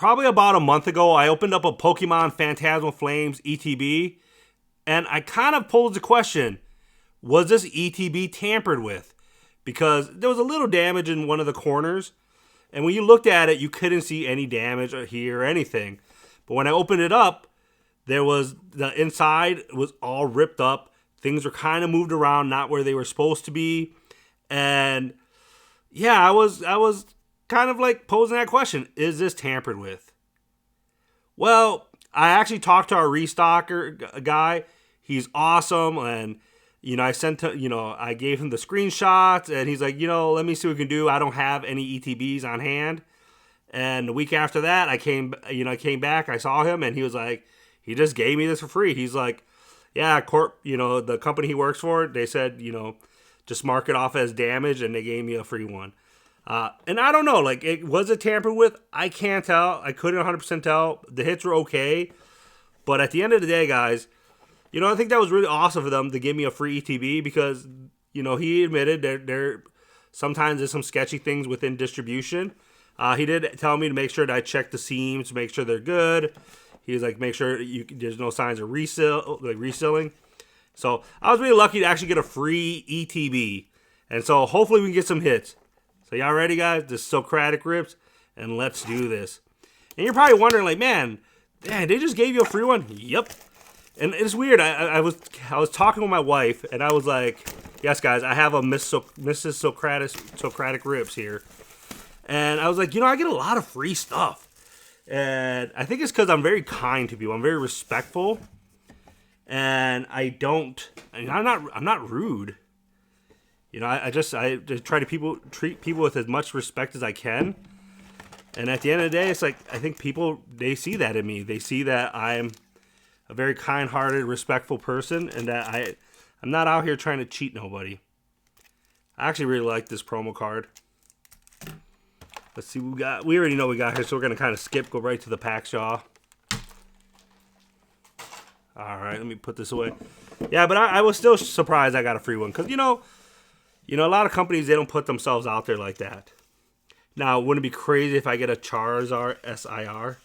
probably about a month ago, I opened up a Pokemon Phantasmal Flames ETB, and I kind of posed the question, was this ETB tampered with? Because there was a little damage in one of the corners, and when you looked at it, you couldn't see any damage here or anything. But when I opened it up, there was the inside was all ripped up. Things were kind of moved around, not where they were supposed to be. And yeah, I was kind of like posing that question, is this tampered with? Well, I actually talked to our restocker guy. He's awesome, and I sent him, I gave him the screenshots, and he's like, let me see what we can do. I don't have any ETBs on hand. And the week after that, I came back, I saw him, and he was like, he just gave me this for free. He's like, yeah, the company he works for, they said, just mark it off as damaged, and they gave me a free one. And I don't know, like, was it tampered with? I can't tell. I couldn't 100% tell. The hits were okay. But at the end of the day, guys, I think that was really awesome for them to give me a free ETB because, he admitted there sometimes there's some sketchy things within distribution. He did tell me to make sure that I check the seams to make sure they're good. He was like, make sure there's no signs of resealing. So I was really lucky to actually get a free ETB. And so hopefully we can get some hits. So y'all ready, guys? This is Socratic Rips, and let's do this. And you're probably wondering, like, man, they just gave you a free one? Yep. And it's weird. I was talking with my wife, and I was like, yes, guys, I have a Mrs. Socratic Rips here. And I was like, I get a lot of free stuff. And I think it's because I'm very kind to people. I'm very respectful. And I'm not rude. I just try to treat people with as much respect as I can. And at the end of the day, it's like, I think people, they see that in me. They see that I'm a very kind-hearted, respectful person, and that I'm not out here trying to cheat nobody. I actually really like this promo card. Let's see what we got. We already know what we got here, so we're going to kind of go right to the pack shaw. All right, let me put this away. Yeah, but I was still surprised I got a free one, because, a lot of companies, they don't put themselves out there like that. Now, wouldn't it be crazy if I get a Charizard SIR?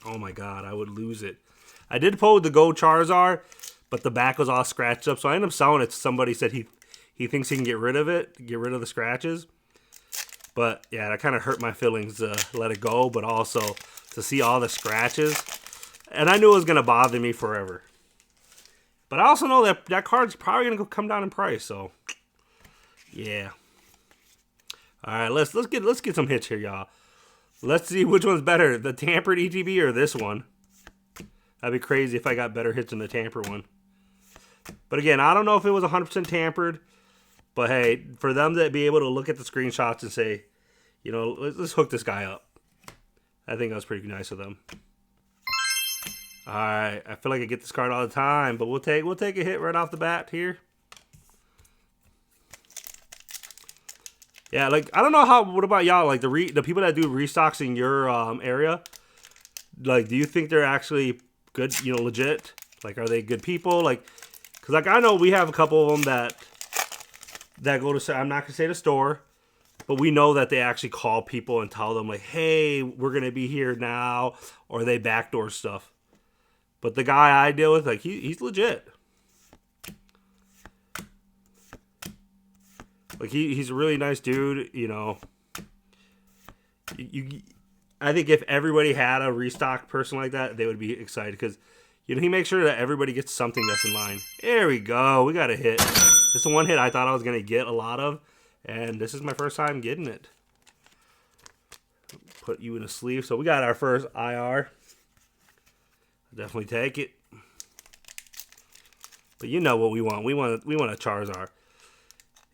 Oh my god, I would lose it. I did pull the Go Charizard, but the back was all scratched up, so I ended up selling it to somebody. Said he thinks he can get rid of it, get rid of the scratches. But yeah, that kind of hurt my feelings to let it go, but also to see all the scratches. And I knew it was going to bother me forever. But I also know that card's probably going to come down in price, so yeah. All right, let's get some hits here, y'all. Let's see which one's better, the tampered ETB or this one. That'd be crazy if I got better hits than the tampered one. But again, I don't know if it was 100% tampered. But hey, for them to be able to look at the screenshots and say, let's hook this guy up. I think that was pretty nice of them. All right, I feel like I get this card all the time, but we'll take a hit right off the bat here. Yeah, like, I don't know what about y'all? Like, the people that do restocks in your area, like, do you think they're actually good, legit? Like, are they good people? Like, because, like, I know we have a couple of them that go to, I'm not going to say the store, but we know that they actually call people and tell them, like, hey, we're going to be here now, or they backdoor stuff. But the guy I deal with, like, he's legit. Like, he's a really nice dude, I think if everybody had a restock person like that, they would be excited, because, he makes sure that everybody gets something that's in line. There we go. We got a hit. This is one hit I thought I was going to get a lot of, and this is my first time getting it. Put you in a sleeve. So we got our first IR. Definitely take it. But you know what we want. We want a Charizard.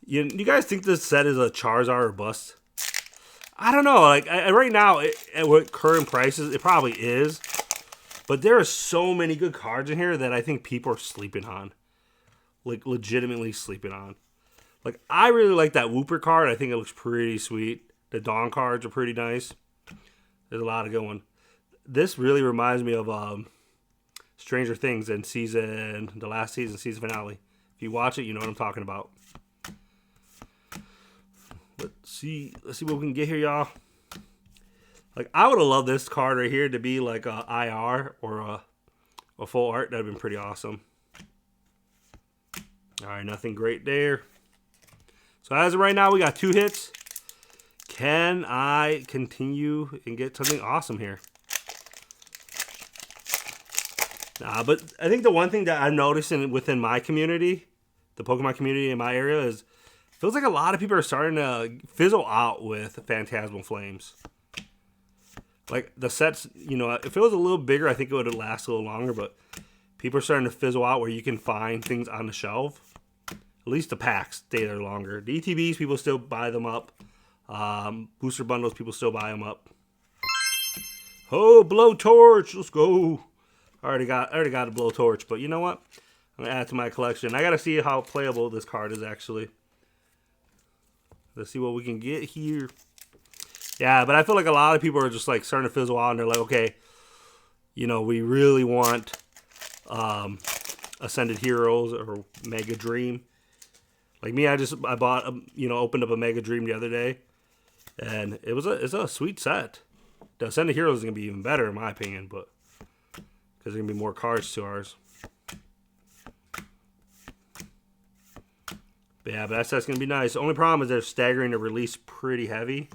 You guys think this set is a Charizard or bust? I don't know. Like, right now, at what current prices, it probably is. But there are so many good cards in here that I think people are sleeping on. Like, legitimately sleeping on. Like, I really like that Wooper card. I think it looks pretty sweet. The Dawn cards are pretty nice. There's a lot of good ones. This really reminds me of Stranger Things in the last season finale. If you watch it, you know what I'm talking about. Let's see what we can get here, y'all. Like, I would have loved this card right here to be like a IR or a full art. That'd have been pretty awesome. All right, nothing great there. So as of right now, we got 2 hits. Can I continue and get something awesome here? Nah, but I think the one thing that I'm noticing within my community, the Pokemon community in my area, is feels like a lot of people are starting to fizzle out with Phantasmal Flames. Like, the sets, you know, if it was a little bigger, I think it would have lasted a little longer, but people are starting to fizzle out where you can find things on the shelf. At least the packs stay there longer. The ETBs, people still buy them up. Booster bundles, people still buy them up. Oh, blowtorch, let's go. I already got a blowtorch, but you know what? I'm gonna add it to my collection. I gotta see how playable this card is actually. Let's see what we can get here. Yeah, but I feel like a lot of people are just like starting to fizzle out, and they're like, okay, you know, we really want Ascended Heroes or Mega Dream. Like me, I bought, opened up a Mega Dream the other day, and it's a sweet set. The Ascended Heroes is gonna be even better in my opinion, but because there's gonna be more cards to ours. But yeah, but that set's gonna be nice. The only problem is they're staggering the release pretty heavy.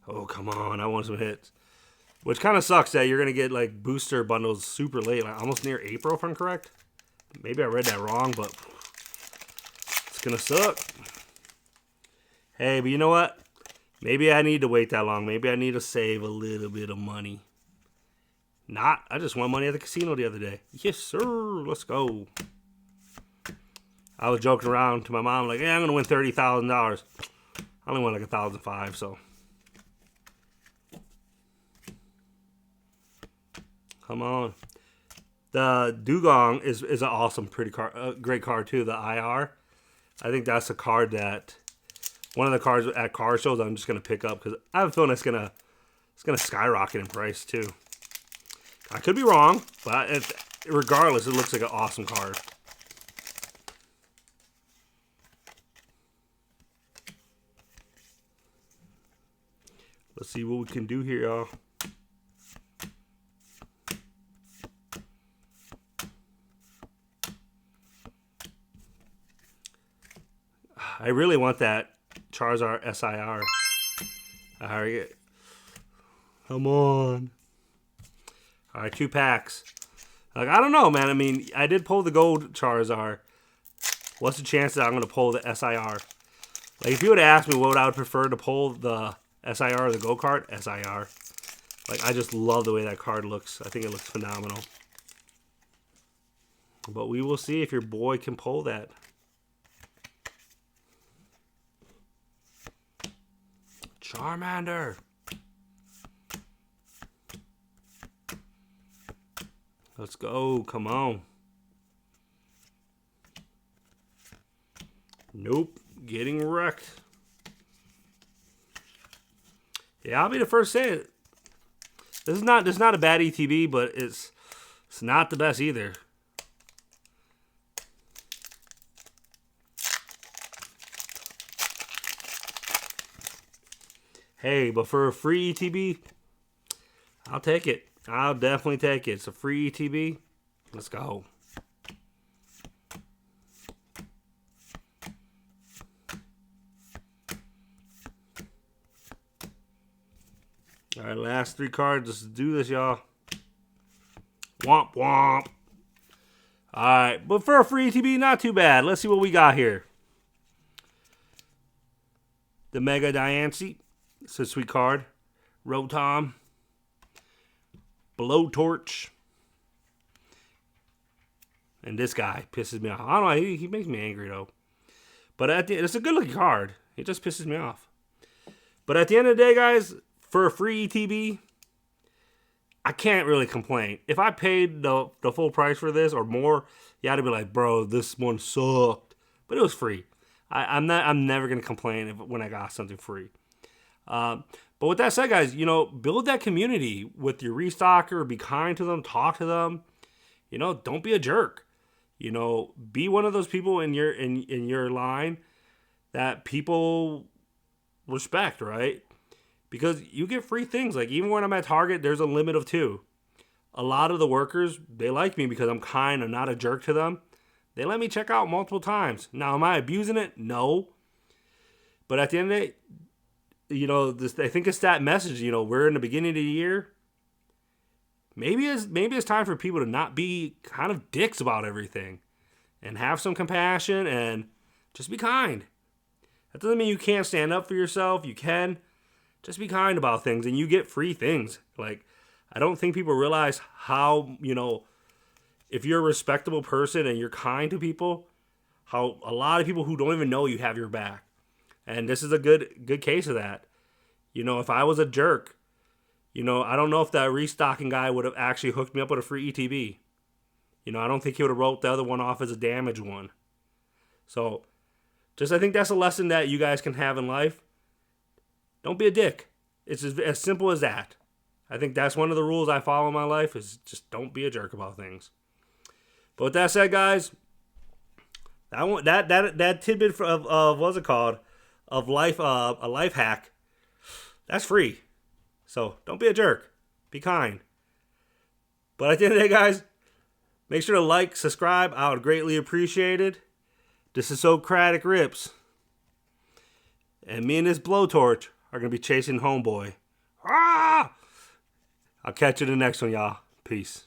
Oh, come on. I want some hits. Which kind of sucks that you're going to get like booster bundles super late, like almost near April, if I'm correct. Maybe I read that wrong, but it's going to suck. Hey, but you know what? Maybe I need to wait that long. Maybe I need to save a little bit of money. I just won money at the casino the other day. Yes, sir. Let's go. I was joking around to my mom, like, yeah, I'm going to win $30,000. I only won like $1,500, so. Come on. The Dugong is an awesome, great card too. The IR. I think that's a card that one of the cards at card shows I'm just gonna pick up because I have a feeling it's gonna skyrocket in price too. I could be wrong, but regardless, it looks like an awesome card. Let's see what we can do here, y'all. I really want that Charizard SIR. All right. Come on. All right, 2 packs. Like, I don't know, man. I mean, I did pull the gold Charizard. What's the chance that I'm going to pull the SIR? Like, if you would ask me what I would prefer to pull, the SIR or the gold card, SIR. Like, I just love the way that card looks. I think it looks phenomenal. But we will see if your boy can pull that. Charmander. Let's go. Come on. Nope. Getting wrecked. Yeah, I'll be the first to say it. This is not a bad ETB, but it's not the best either. Hey, but for a free ETB, I'll take it. I'll definitely take it. It's a free ETB. Let's go. All right, last 3 cards. Let's do this, y'all. Womp, womp. All right, but for a free ETB, not too bad. Let's see what we got here. The Mega Diancie. It's a sweet card. Rotom. Blowtorch. And this guy pisses me off. I don't know. He makes me angry, though. But it's a good-looking card. It just pisses me off. But at the end of the day, guys, for a free ETB, I can't really complain. If I paid the full price for this or more, you had to be like, bro, this one sucked. But it was free. I'm never going to complain when I got something free. But with that said, guys, build that community with your restocker. Be kind to them. Talk to them. Don't be a jerk. Be one of those people in your line that people respect, right? Because you get free things. Like, even when I'm at Target, there's a limit of 2. A lot of the workers, they like me because I'm kind and not a jerk to them. They let me check out multiple times. Now, am I abusing it? No. But at the end of the day, I think it's that message. We're in the beginning of the year. Maybe it's time for people to not be kind of dicks about everything, and have some compassion and just be kind. That doesn't mean you can't stand up for yourself. You can. Just be kind about things, and you get free things. Like, I don't think people realize how, if you're a respectable person and you're kind to people, how a lot of people who don't even know you have your back. And this is a good case of that. If I was a jerk, I don't know if that restocking guy would have actually hooked me up with a free ETB. I don't think he would have wrote the other one off as a damaged one. So, I think that's a lesson that you guys can have in life. Don't be a dick. It's as simple as that. I think that's one of the rules I follow in my life, is just don't be a jerk about things. But with that said, guys, that tidbit of what's it called, of life, a life hack, that's free. So don't be a jerk. Be kind. But at the end of the day, guys, make sure to like, subscribe. I would greatly appreciate it. This is Socratic Rips. And me and this blowtorch are going to be chasing homeboy. Ah! I'll catch you in the next one, y'all. Peace.